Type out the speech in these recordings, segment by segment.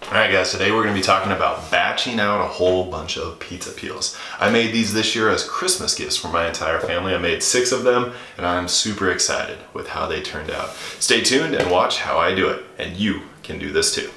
Alright guys, today we're going to be talking about batching out a whole bunch of pizza peels. I made these this year as Christmas gifts for my entire family. I made 6 of them and I'm super excited with how they turned out. Stay tuned and watch how I do it, and you can do this too.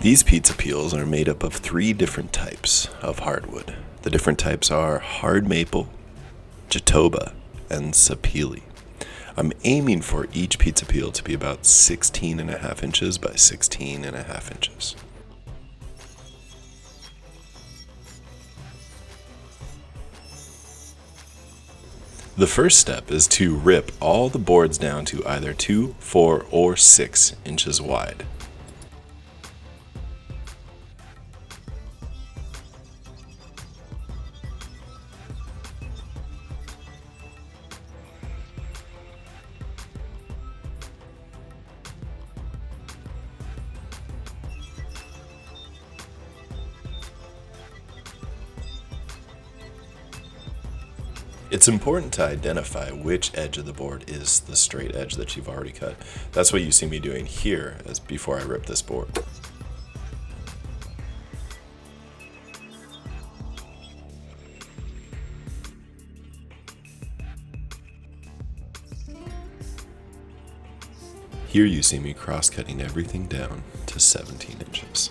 These pizza peels are made up of 3 different types of hardwood. The different types are hard maple, Jatoba, and Sapele. I'm aiming for each pizza peel to be about 16.5 inches by 16.5 inches. The first step is to rip all the boards down to either 2, 4, or 6 inches wide. It's important to identify which edge of the board is the straight edge that you've already cut. That's what you see me doing here as before I rip this board. Here you see me cross-cutting everything down to 17 inches.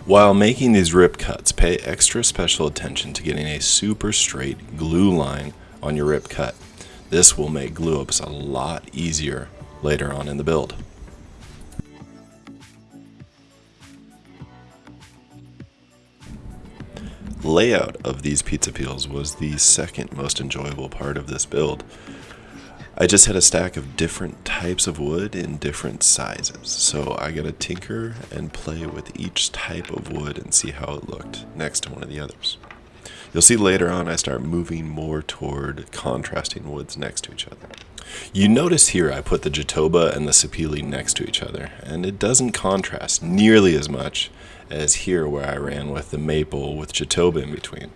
While making these rip cuts, pay extra special attention to getting a super straight glue line on your rip cut. This will make glue ups a lot easier later on in the build. Layout of these pizza peels was the second most enjoyable part of this build. I just had a stack of different types of wood in different sizes, so I got to tinker and play with each type of wood and see how it looked next to one of the others. You'll see later on I start moving more toward contrasting woods next to each other. You notice here I put the Jatoba and the Sapele next to each other, and it doesn't contrast nearly as much as here where I ran with the maple with Jatoba in between.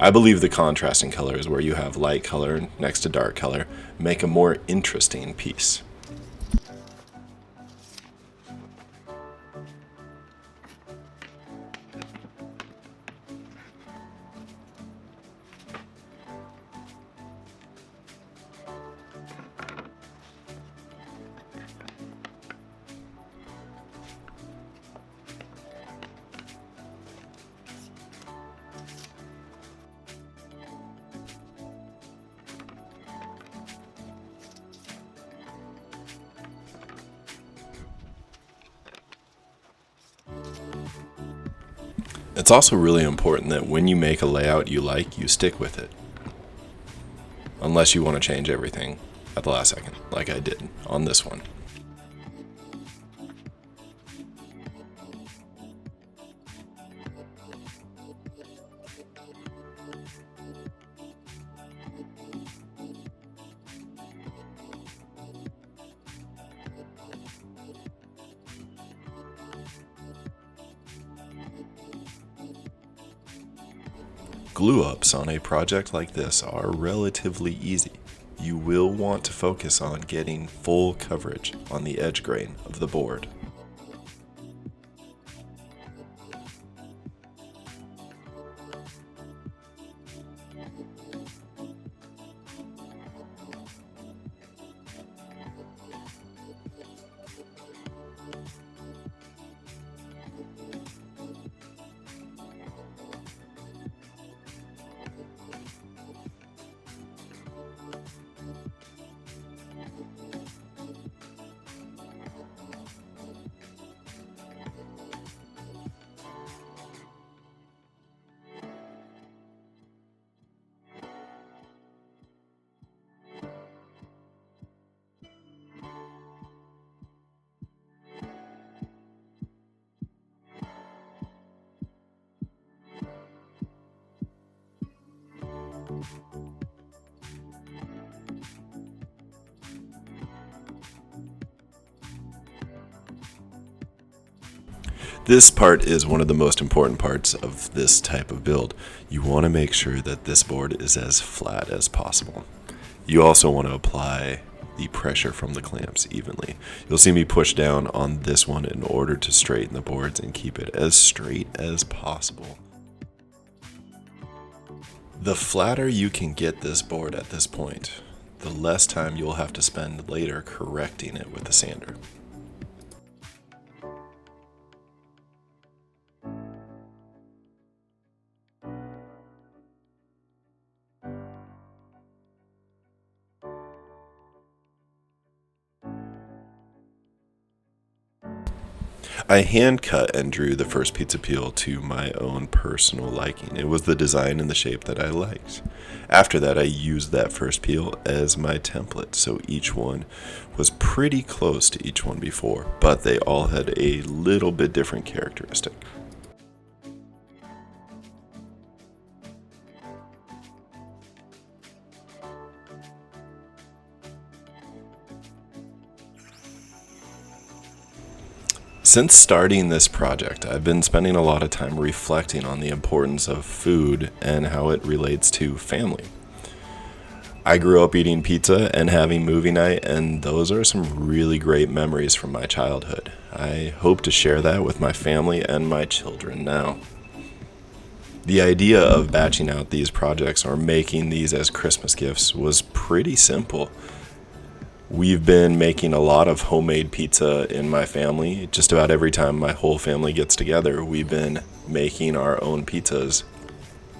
I believe the contrasting colors, where you have light color next to dark color, make a more interesting piece. It's also really important that when you make a layout you like, you stick with it. Unless you want to change everything at the last second, like I did on this one. Glue ups on a project like this are relatively easy. You will want to focus on getting full coverage on the edge grain of the board. This part is one of the most important parts of this type of build. You want to make sure that this board is as flat as possible. You also want to apply the pressure from the clamps evenly. You'll see me push down on this one in order to straighten the boards and keep it as straight as possible. The flatter you can get this board at this point, the less time you'll have to spend later correcting it with the sander. I hand cut and drew the first pizza peel to my own personal liking. It was the design and the shape that I liked. After that, I used that first peel as my template, so each one was pretty close to each one before, but they all had a little bit different characteristic. Since starting this project, I've been spending a lot of time reflecting on the importance of food and how it relates to family. I grew up eating pizza and having movie night, and those are some really great memories from my childhood. I hope to share that with my family and my children now. The idea of batching out these projects or making these as Christmas gifts was pretty simple. We've been making a lot of homemade pizza in my family. Just about every time my whole family gets together, we've been making our own pizzas.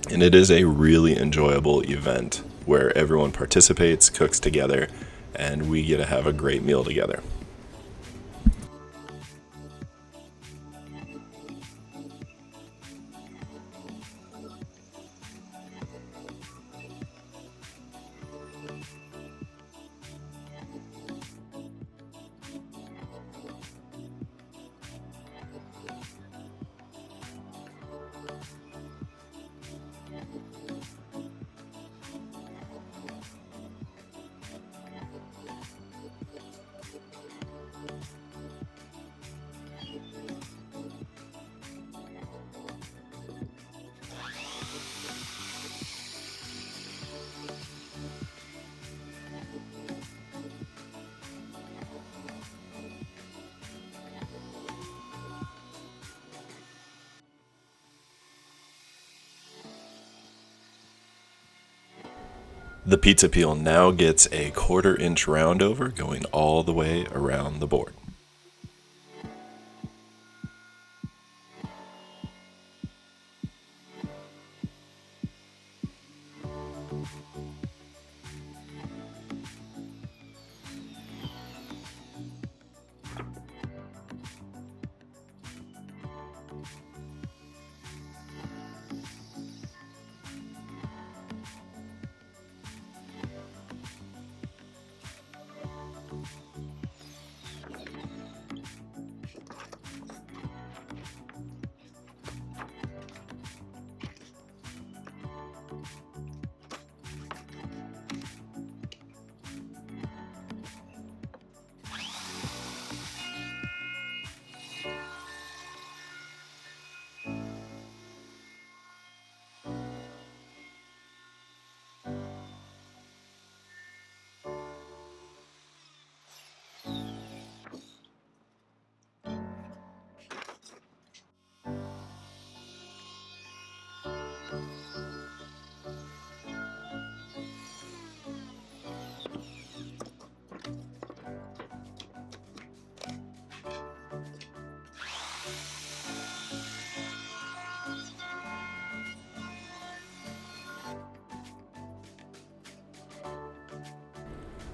And it is a really enjoyable event where everyone participates, cooks together, and we get to have a great meal together. The pizza peel now gets a 1/4 inch round over going all the way around the board.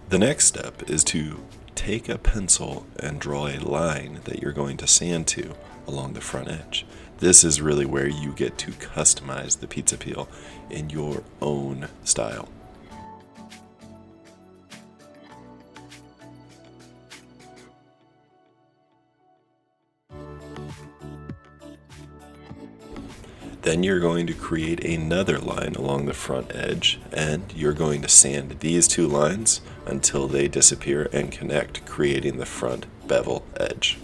The next step is to take a pencil and draw a line that you're going to sand to along the front edge. This is really where you get to customize the pizza peel in your own style. Then you're going to create another line along the front edge, and you're going to sand these two lines until they disappear and connect, creating the front bevel edge.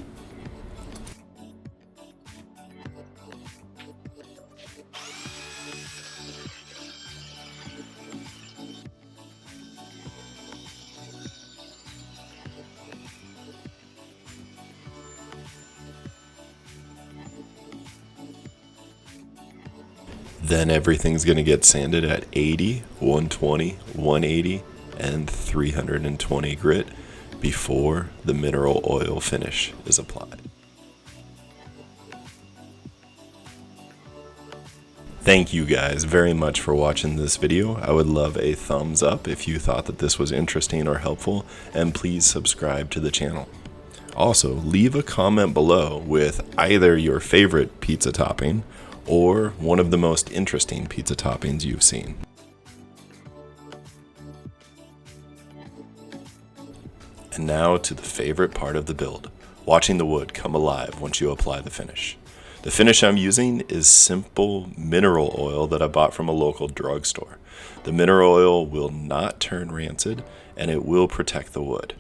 Then everything's going to get sanded at 80, 120, 180, and 320 grit before the mineral oil finish is applied. Thank you guys very much for watching this video. I would love a thumbs up if you thought that this was interesting or helpful, and please subscribe to the channel. Also, leave a comment below with either your favorite pizza topping or one of the most interesting pizza toppings you've seen. And now to the favorite part of the build, watching the wood come alive once you apply the finish. The finish I'm using is simple mineral oil that I bought from a local drugstore. The mineral oil will not turn rancid, and it will protect the wood.